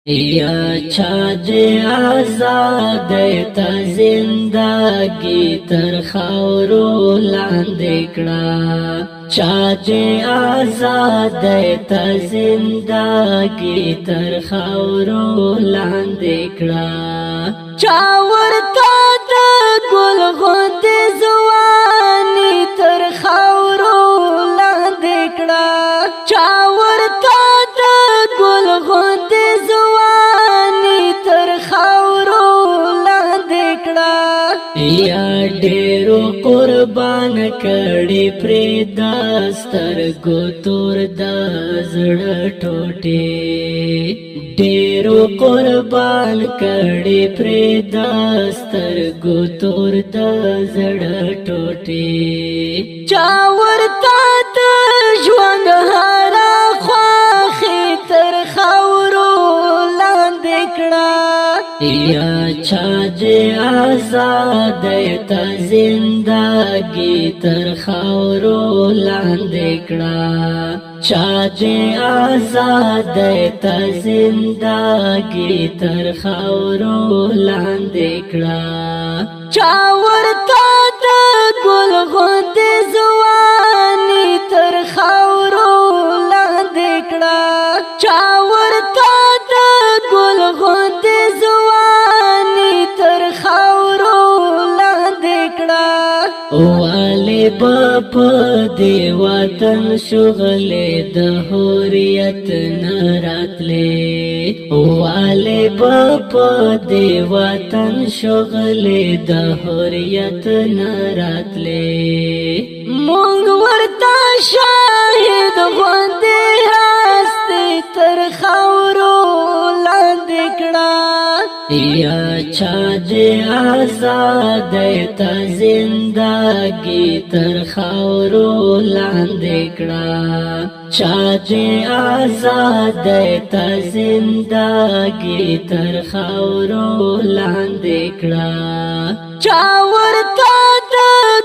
یا چا دے آزاد تا زندگی تر خاورو لاندې کړه چا دے آزاد تا زندگی تر خاورو لاندې کړه چا ورته د ګل غوندې ځواني تر خاورو لاندې کړه چا ورته د ګل غوندې یا ډیرو قربان کړي پرې داستر ګوتور د زړه ټوټه ډیرو قربان کړي پرې داستر ګوتور د زړه ټوټه چا ورته د ژوند هره خواخې تر خاورو لاندې کړه یا چا دے آزاد تا زندگی تر خاورو لاندې کړه چا دے آزاد تا زندگی تر خاورو لاندې کړه چا ورته د ګل غوندې ځواني تر خاورو لاندې کړه چا ورته د ګل غوندې والی باپ دی وطن شغل د حریت نراتلی والی باپ دی وطن شغل د حریت نراتلی مونږ ورته شاهد غوندې هستی تر خاورو لاندې کړه یا چا دے آزاد تا زندگی تر خاورو لاندې کړه چا دے آزاد تا زندگی تر خاورو لاندې کړه چا ورته د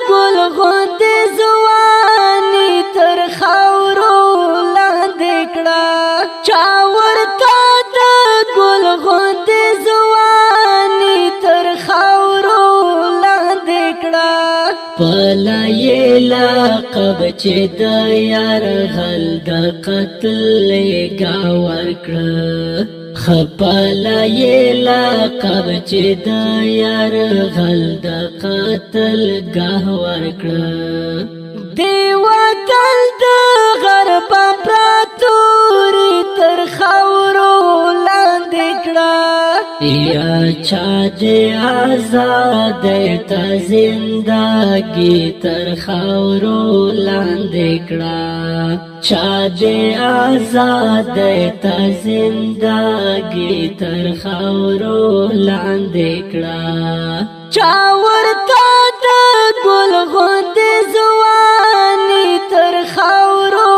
ګل غوندې ځواني تر خاورو لاندې کړه چا ورته د ګل غوندې پلا یې لقب چې د یار غل د قتل گاور کړه خپلا یې لقب چې د یار غل د قتل گاور کړه دی وطن د غرب پراتوري تر خاورو لاندې کړه یا چا دے آزاد تا زندگی تر خاورو لاندې کړه چا دے آزاد تا زندگی تر خاورو لاندې کړه چا ورته د ګل غوندې ځواني تر خاورو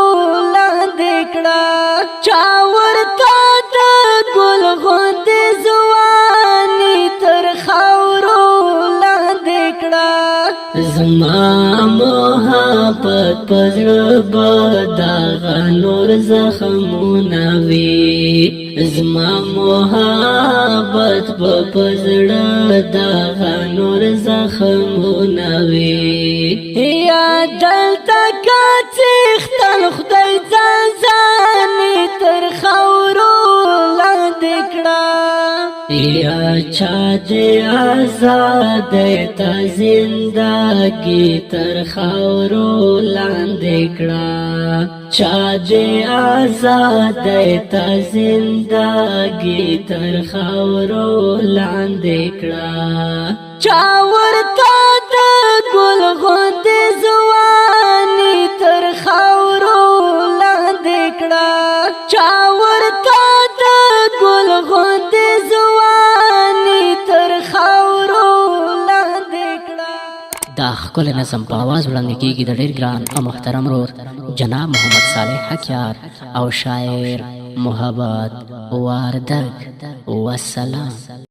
لاندې کړه چا ورته د ګل غوندې زما محبت پزړه بداغه نور زخمونه وي زما محبت پزړه داغه نور زخمونه وي یا دلته کڅختل خدای ځان ځاني تر خاورو لاندې کړه یا چا دے آزاد تا زندگی تر خاورو لاندې کړه چا دے آزاد تا زندگی تر خاورو لاندې کړه چا ورته د ګل غوندې ځواني تر خاورو لاندې کړه چا ورته د ګل غوندې دا ښکلی نظم په اواز وړاندې کیږي د ډېر ګران او محترم ورور جناب محمد صالح حکیار او شاعر محبت وردګ والسلام.